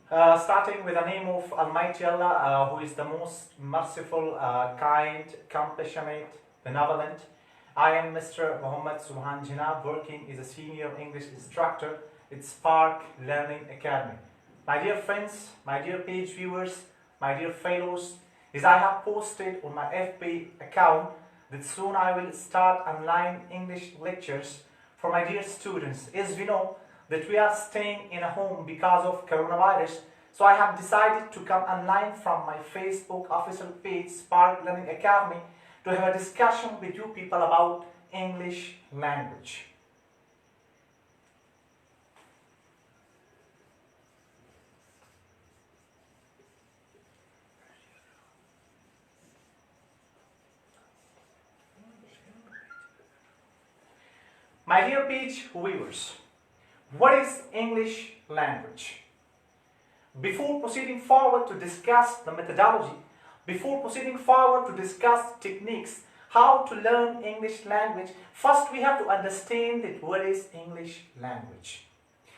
Starting with the name of Almighty Allah, who is the most merciful, kind, compassionate, benevolent. I am Mr. Muhammad Subhan Jinnah, working as a senior English instructor at Spark Learning Academy. My dear friends, my dear page viewers, my dear fellows, as I have posted on my FB account that soon I will start online English lectures for my dear students. As we know that we are staying in a home because of coronavirus, so I have decided to come online from my Facebook official page Spark Learning Academy to have a discussion with you people about English language. My dear page viewers, what is English language? Before proceeding forward to discuss the methodology, before proceeding forward to discuss techniques, how to learn English language, first we have to understand that what is English language,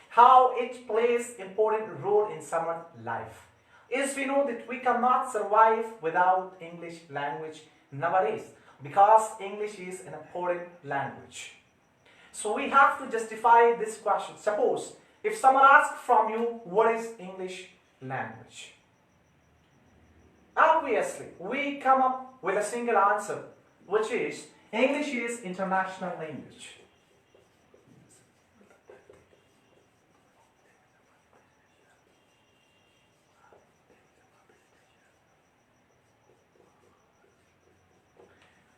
how it plays important role in someone's life. As we know that we cannot survive without English language nowadays, because English is an important language. So we have to justify this question. Suppose if someone asks from you, what is English language? Obviously, we come up with a single answer, which is English is international language.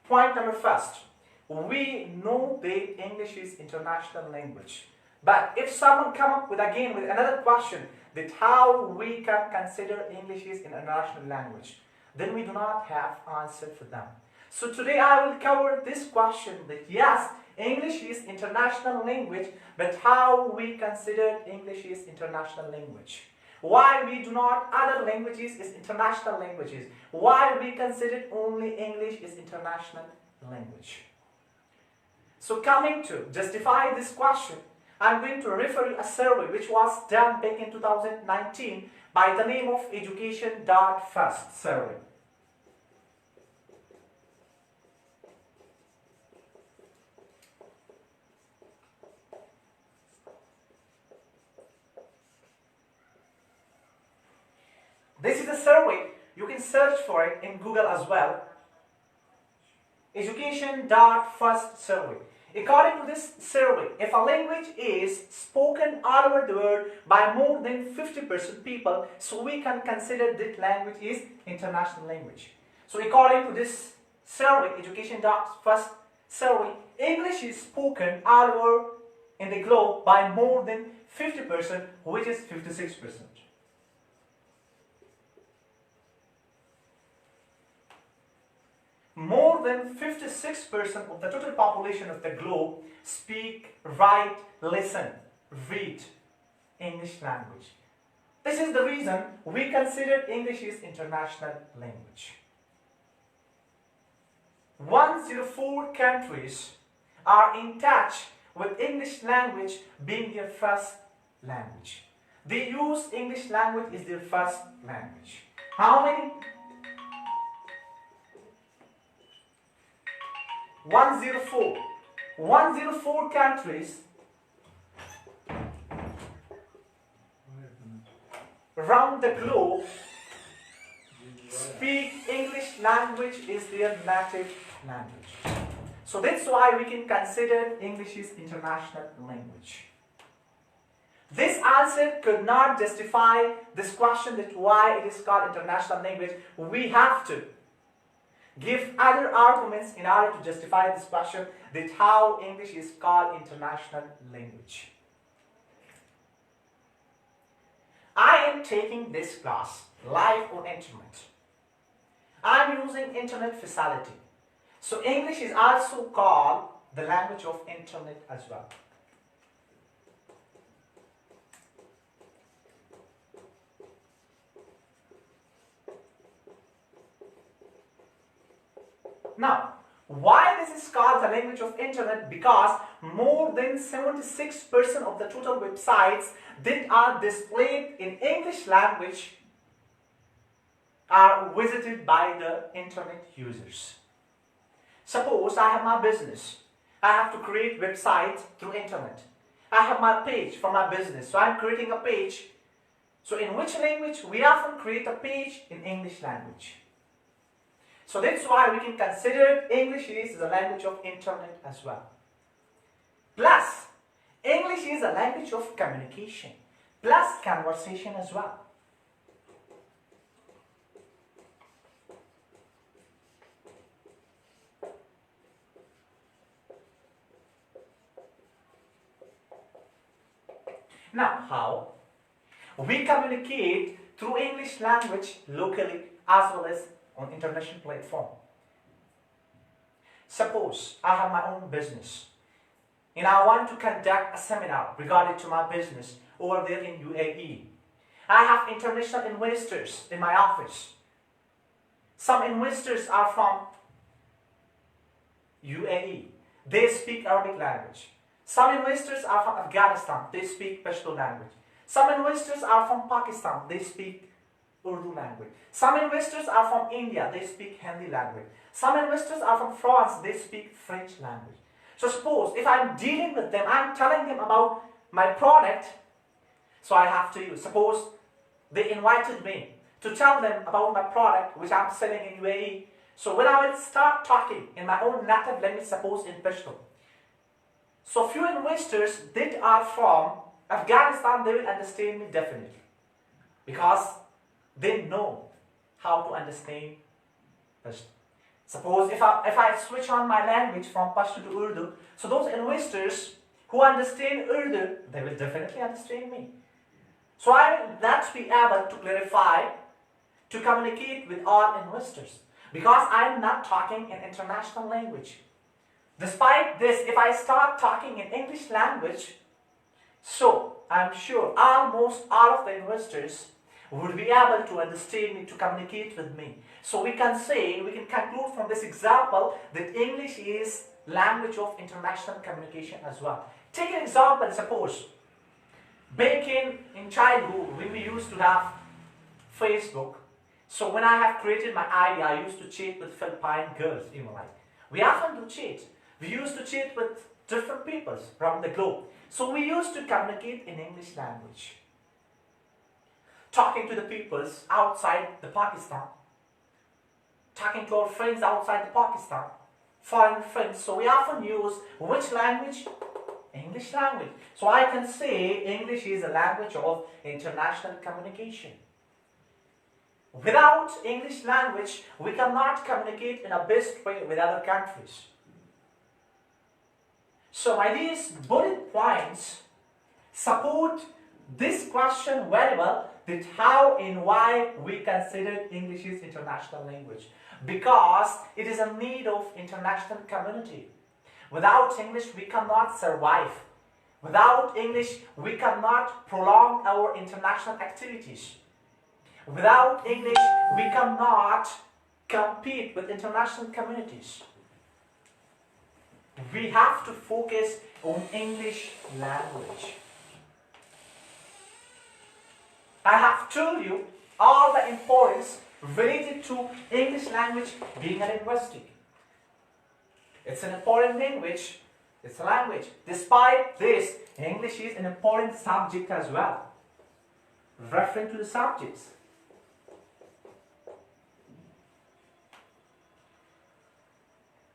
Point number first. We know that English is international language. But if someone come up with another question that how we can consider English is international language, then we do not have answer for them. So today I will cover this question that yes, English is international language, but how we consider English is international language. Why we do not other languages is international languages. Why we consider only English is international language. So coming to justify this question, I'm going to refer you a survey which was done back in 2019 by the name of Education.First survey. This is a survey, you can search for it in Google as well. Education.First survey. According to this survey, if a language is spoken all over the world by more than 50% people, so we can consider that language is international language. So according to this survey, Education.First survey, English is spoken all over in the globe by more than 50%, which is 56%. More than 56% of the total population of the globe speak, write, listen, read English language. This is the reason we consider English is international language. 104 countries are in touch with English language being their first language. They use English language as their first language. How many? 104. 104 countries around the globe speak English language is their native language. So that's why we can consider English is international language. This answer could not justify this question that why it is called international language. We have to give other arguments in order to justify this question that how English is called international language. I am taking this class live on internet. I am using internet facility. So English is also called the language of internet as well. Now, why this is called the language of internet? Because more than 76% of the total websites that are displayed in English language are visited by the internet users. Suppose I have my business. I have to create websites through internet. I have my page for my business. So I'm creating a page. So in which language? We often create a page in English language. So that's why we can consider English is the language of internet as well. Plus, English is a language of communication, plus conversation as well. Now, how? We communicate through English language locally as well as on international platform. Suppose I have my own business and I want to conduct a seminar regarding to my business over there in UAE. I have international investors in my office. Some investors are from UAE. They speak Arabic language. Some investors are from Afghanistan. They speak Pashto language. Some investors are from Pakistan. They speak Urdu language. Some investors are from India. They speak Hindi language. Some investors are from France. They speak French language. So suppose if I'm dealing with them, I'm telling them about my product. So I have to use. Suppose they invited me to tell them about my product which I'm selling in UAE. So when I will start talking in my own native language, suppose in Pashto. So few investors that are from Afghanistan, they will understand me definitely. Because they know how to understand Pashto. Suppose if I switch on my language from Pashto to Urdu, so those investors who understand Urdu, they will definitely understand me. So I will not be able to clarify, to communicate with all investors. Because I am not talking in international language. Despite this, if I start talking in English language, so I'm sure almost all of the investors would be able to understand me, to communicate with me. So we can say, we can conclude from this example that English is language of international communication as well. Take an example, suppose, back in childhood, when we used to have Facebook, so when I have created my ID, I used to chat with Philippine girls, we often do chat. We used to chat with different peoples around the globe. So we used to communicate in English language. Talking to the peoples outside the Pakistan. Talking to our friends outside the Pakistan. Foreign friends. So we often use which language? English language. So I can say English is a language of international communication. Without English language, we cannot communicate in a best way with other countries. So these bullet points support this question very well, that how and why we consider English is international language. Because it is a need of international community. Without English, we cannot survive. Without English, we cannot prolong our international activities. Without English, we cannot compete with international communities. We have to focus on English language. I have told you all the importance related to English language being a linguistic. It's an important language. It's a language. Despite this, English is an important subject as well. Referring to the subjects.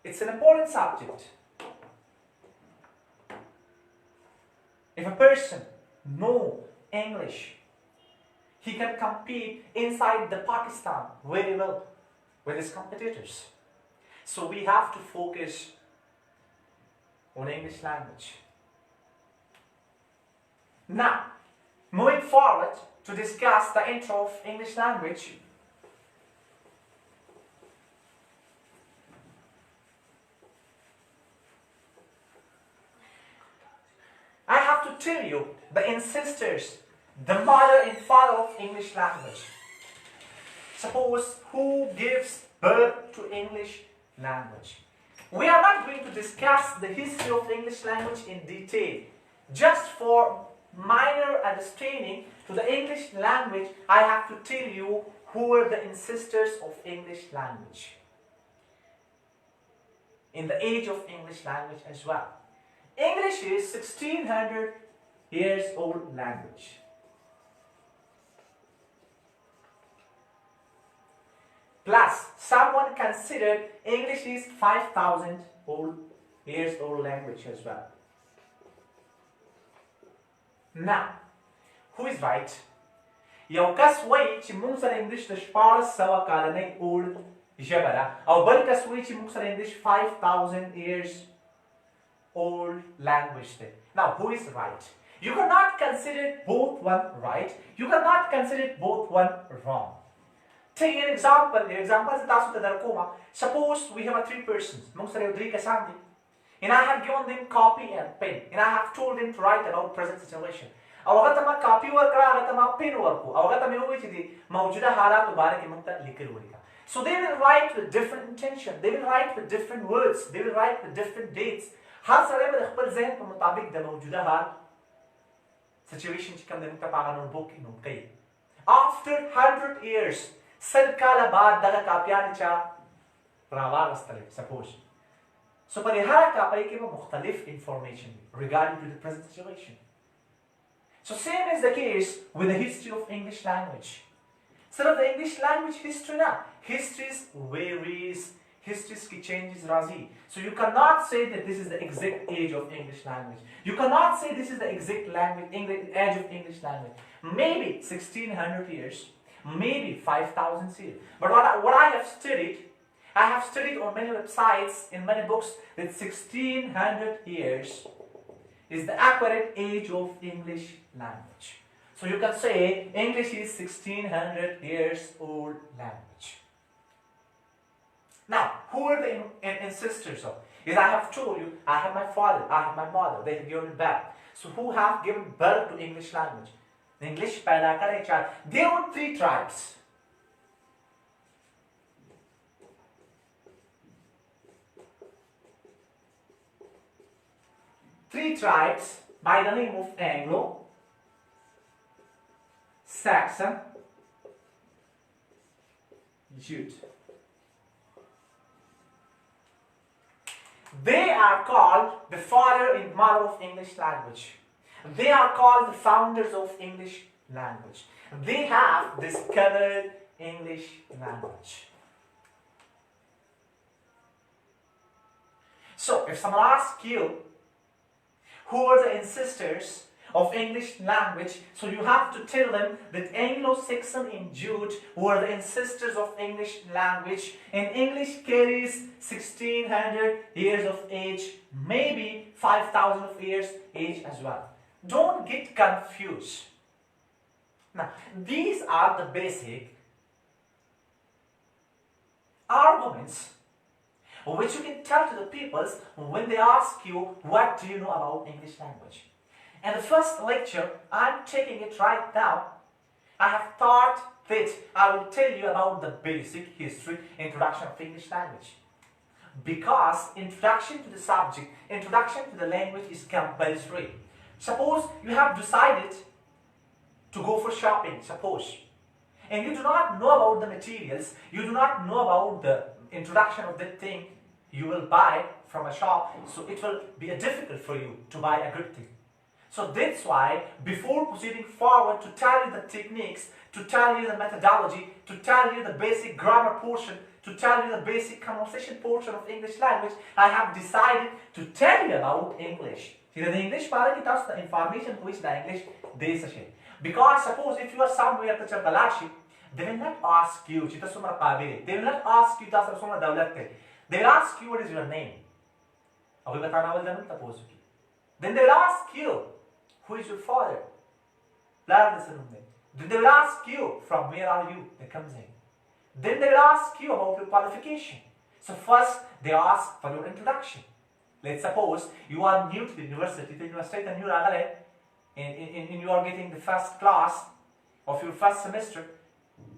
It's an important subject. If a person knows English, he can compete inside the Pakistan very well with his competitors. So we have to focus on English language. Now, moving forward to discuss the intro of English language. I have to tell you the ancestors, the mother and father of English language. Suppose who gives birth to English language? We are not going to discuss the history of English language in detail. Just for minor understanding to the English language, I have to tell you who were the ancestors of English language in the age of English language as well. English is 1600 years old language. Plus, someone considered English is 5000 years old language as well. Now, who is right? یو کس وایي چې موږ سره انګلیش د 1400 کالنۍ اولد ژبه ده او بل کس وایي چې موږ سره انګلیش 5000 years old language ده. Now, who is right? You cannot consider both one right. You cannot consider both one wrong. Take an example. The example is تاسو ته درکوم. Suppose we have 3 persons. موږ سره یو 3 کسان دي. And I have given them copy and pen. And I have told them to write about present situation. او هغه ته ما کاپی ورکړه هغه ته ما پین ورکړو او هغه ته مې وویل چې د موجوده حالاتو باره کې موږ ته لیکل ولیکه. So they will write with different intention. They will write with different words. They will write with different dates. هر سړی به د خپل ذهن په مطابق د موجوده حال سچویشن چې کوم دی موږ ته په هغه نوټبوک کې نوٹ کوي. After 100 years 100 کاله بعد دغه کاپیانې چا راواغستلې suppose. So په دې هره کاپۍ کې به مختلف information regarding to the present situation. So same is the case with the history of English language. Instead of the English language history now, histories varies, histories ki changes razi. So you cannot say that this is the exact age of English language. You cannot say this is the exact age of English language. Maybe 1600 years, maybe 5000 years. But what I have studied on many websites, in many books, that 1600 years is the accurate age of English language. So you can say English is 1600 years old language. Now, who are the ancestors of? As I have told you, I have my father, I have my mother, they have given birth. So who have given birth to English language? The English paida kare child. There were 3 tribes. Three tribes by the name of Anglo, Saxon, Jute. They are called the father and mother of English language. They are called the founders of English language. They have discovered English language. So, if someone asks you, who are the ancestors of English language? So you have to tell them that Anglo-Saxon and Jute were the ancestors of English language, and English carries 1600 years of age, maybe 5000 years age as well. Don't get confused. Now, these are the basic arguments which you can tell to the people when they ask you, what do you know about English language? And the first lecture, I'm taking it right now, I have thought that I will tell you about the basic history, introduction of English language. Because introduction to the subject, introduction to the language is compulsory. Suppose you have decided to go for shopping, suppose, and you do not know about the materials, you do not know about the introduction of that thing you will buy from a shop, so it will be difficult for you to buy a good thing. So that's why before proceeding forward to tell you the techniques, to tell you the methodology, to tell you the basic grammar portion, to tell you the basic conversation portion of English language, I have decided to tell you about English. See, the English part ki tas the information which the English de sashe. Because suppose if you are somewhere at the Balashi, they will not ask you, they will not ask you, they will ask you what is your name. Then they will ask you, who is your father? Then they will ask you, from where are you? Then they will ask you about your qualification. So first, they ask for your introduction. Let's suppose you are new to the university, and you are getting the first class of your first semester,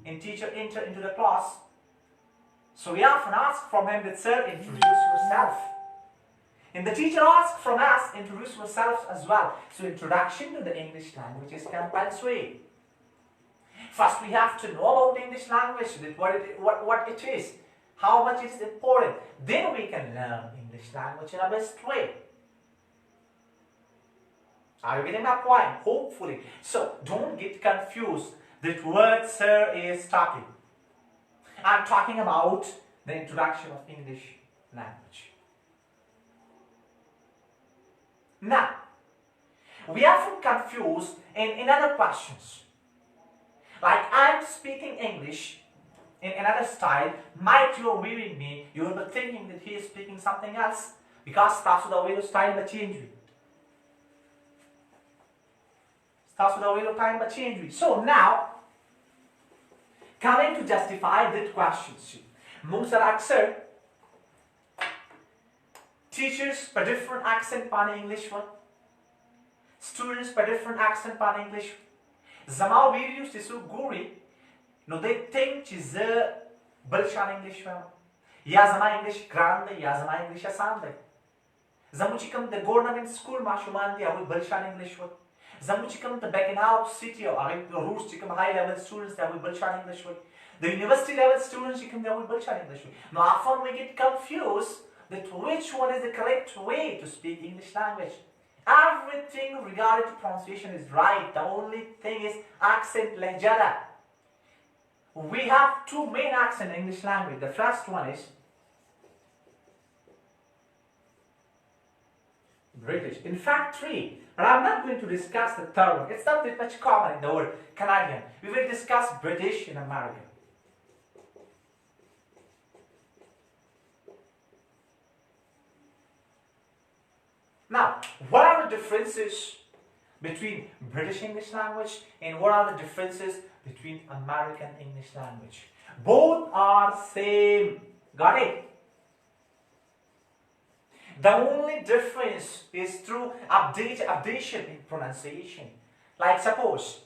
and teacher enter into the class So we often ask from him that, sir, introduce yourself. And the teacher asks from us, introduce yourselves as well. So introduction to the English language is compulsory. First we have to know about English language, what it is, how much it is important. Then we can learn English language in a best way. Are you getting my point? Hopefully. So don't get confused that word sir is talking. I'm talking about the introduction of English language. Now, we often confuse in other questions. Like I'm speaking English in another style, might you are viewing me, you will be thinking that he is speaking something else because starts with the way of style but change it. Starts with the way of time but change it. So now, coming to justify that question, Mungsar Aksar, teachers per different accent pan English one, students per different accent pan English. Zama videos tisu guri, no they think is a Balshan English one. Ya zama English grande, ya zama English asande. Zamuchikam the government school mashuman di awi Balshan English one. Zamuchikam the Beckenhouse city or awi Roos chikam high level students that awi Balshan English one. The university level students chikam they awi Balshan English one. Now often we get confused that which one is the correct way to speak English language. Everything regarding to pronunciation is right. The only thing is accent lehjada. We have two main accents in English language. The first one is British. In fact, three. But I'm not going to discuss the third one. It's not that much common in the word Canadian. We will discuss British and American. Now, what are the differences between British English language and what are the differences between American English language? Both are same. Got it? The only difference is through updation in pronunciation. Like suppose,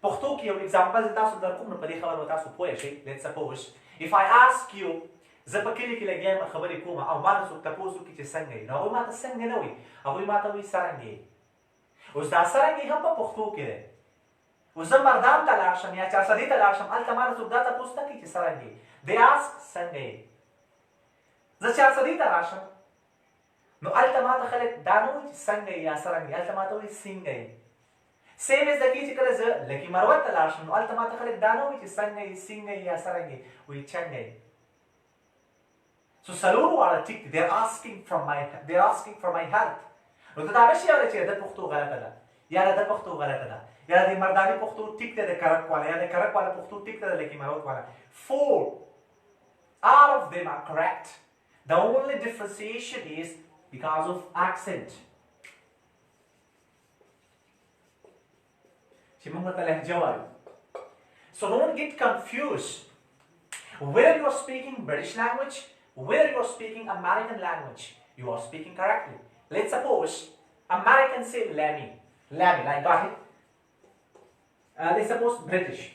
Porto ki example let's suppose, if I ask you, Zapakili ki lagyan makhabari kuma, aw mana su tapusu ki sangay. Na aw mata sangay nawi, aw mata wi sarangay. Uzda sarangay hamba Porto ki re. Uzda mardam talasham ya chasadi talasham alta mana su data pusta ki sarangay. They ask sangay. Za chasadi talasham. No alta mata khalet danu sangay ya sarangay, alta mata wi singay. Same as the key as Laki Marwat talasham, no alta mata khalet danu wi sangay, singay ya sarangay, wi changay. So saluru wala tik, they're asking for my help. No tadabashi wala che da Porto galatala. Yara da Porto galatala. Yara di mardani Porto tik de karak wala, yara karak wala Porto tik de Laki Marwat wala. Four. All of them are correct. The only differentiation is because of accent. So don't get confused. Whether you are speaking British language, whether you are speaking American language, you are speaking correctly. Let's suppose Americans say Lemmy, like got it. Let's suppose British.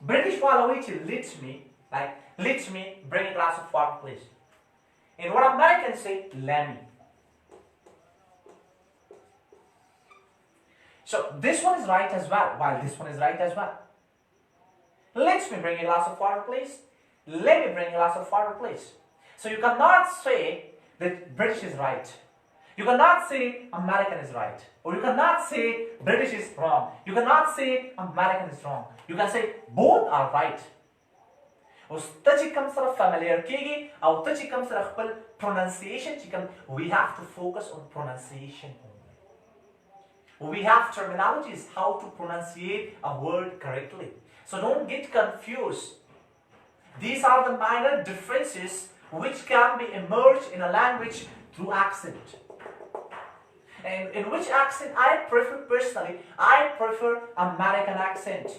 British follow which let me bring a glass of water, please. And what Americans say, Lemmy. So this one is right as well, while this one is right as well. Let me bring a glass of water, please. Let me bring a glass of water, please. So you cannot say that British is right. You cannot say American is right. Or you cannot say British is wrong. You cannot say American is wrong. You can say both are right. Familiar pronunciation, we have to focus on pronunciation only. We have terminologies how to pronunciate a word correctly. So don't get confused. These are the minor differences which can be emerged in a language through accent. And in which accent I prefer personally, I prefer American accent.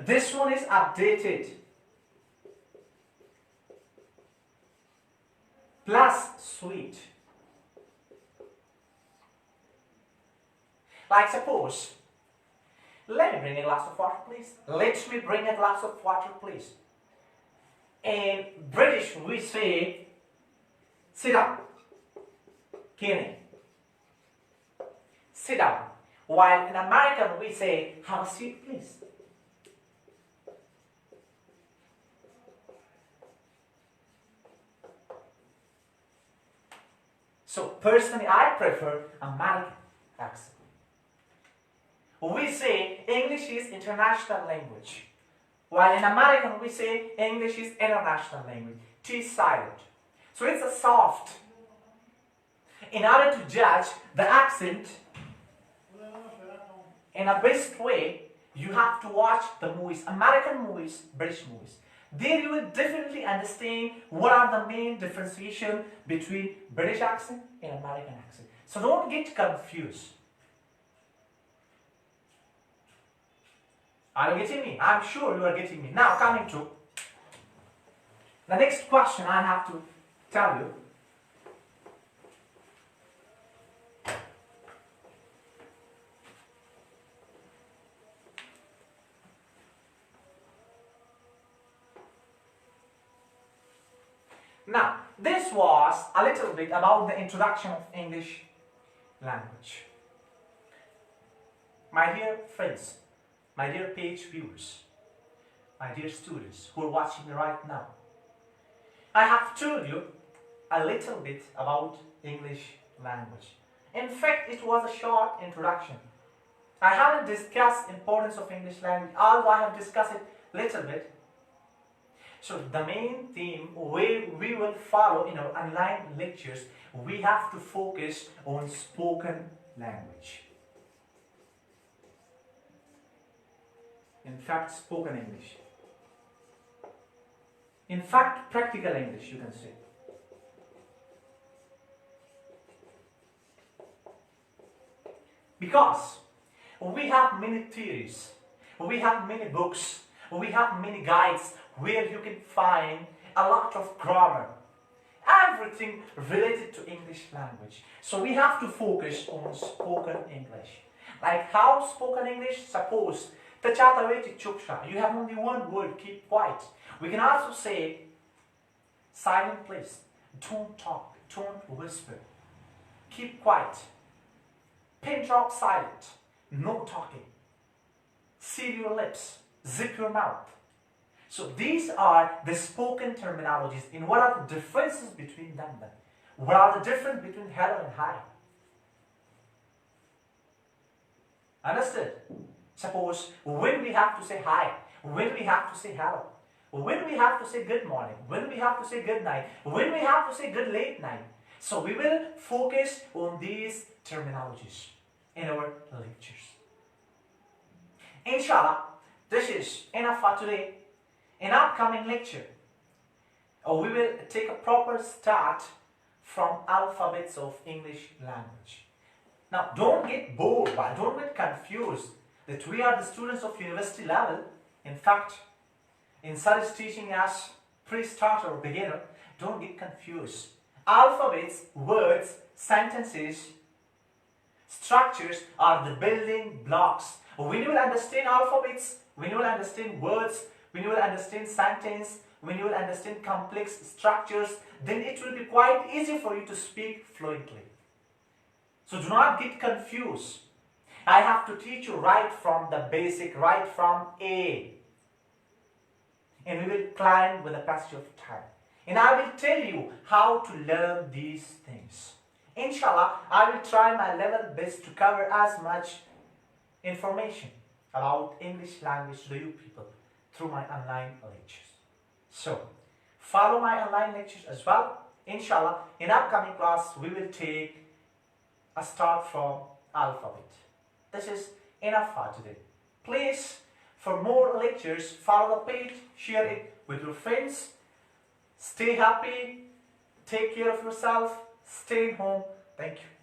This one is updated. Plus sweet. Like suppose, let me bring a glass of water, please. Let me bring a glass of water, please. In British, we say sit down. Kenny. Sit down. While in American, we say have a seat, please. So personally, I prefer American accent. We say English is international language. While in American, we say English is international language. T is silent. So it's a soft. In order to judge the accent in a best way, you have to watch the movies, American movies, British movies. There you will definitely understand what are the main differentiation between British accent and American accent. So don't get confused. Are you getting me? I'm sure you are getting me. Now coming to the next question I have to tell you. Now, this was a little bit about the introduction of English language. My dear friends, my dear page viewers, my dear students who are watching me right now, I have told you a little bit about English language. In fact, it was a short introduction. I haven't discussed importance of English language, although I have discussed it a little bit. So the main theme we will follow in our online lectures, we have to focus on spoken language. In fact, spoken English. In fact, practical English, you can say. Because we have many theories, we have many books, we have many guides where you can find a lot of grammar, everything related to English language. So we have to focus on spoken English. Like how spoken English, suppose, Tachataveti Chupsha, you have only one word, keep quiet. We can also say, silent please, don't talk, don't whisper, keep quiet, pin drop silent, no talking, seal your lips, zip your mouth. So these are the spoken terminologies. And what are the differences between them then? What are the difference between hello and hi? Understood? Suppose when we have to say hi, when we have to say hello, when we have to say good morning, when we have to say good night, when we have to say good late night. So we will focus on these terminologies in our lectures. Inshallah, this is enough for today. In upcoming lecture, we will take a proper start from alphabets of English language. Now, don't get bored, don't get confused that we are the students of university level. In fact, in studies teaching as pre-starter or beginner, don't get confused. Alphabets, words, sentences, structures are the building blocks. When you will understand alphabets, when you will understand words, when you will understand sentence, when you will understand complex structures, then it will be quite easy for you to speak fluently. So do not get confused. I have to teach you right from the basic, right from A. And we will climb with the passage of time. And I will tell you how to learn these things. Inshallah, I will try my level best to cover as much information about English language to you people through my online lectures. So, follow my online lectures as well. Inshallah, in upcoming class, we will take a start from alphabet. This is enough for today. Please, for more lectures, follow the page, share it with your friends. Stay happy, take care of yourself, stay home. Thank you.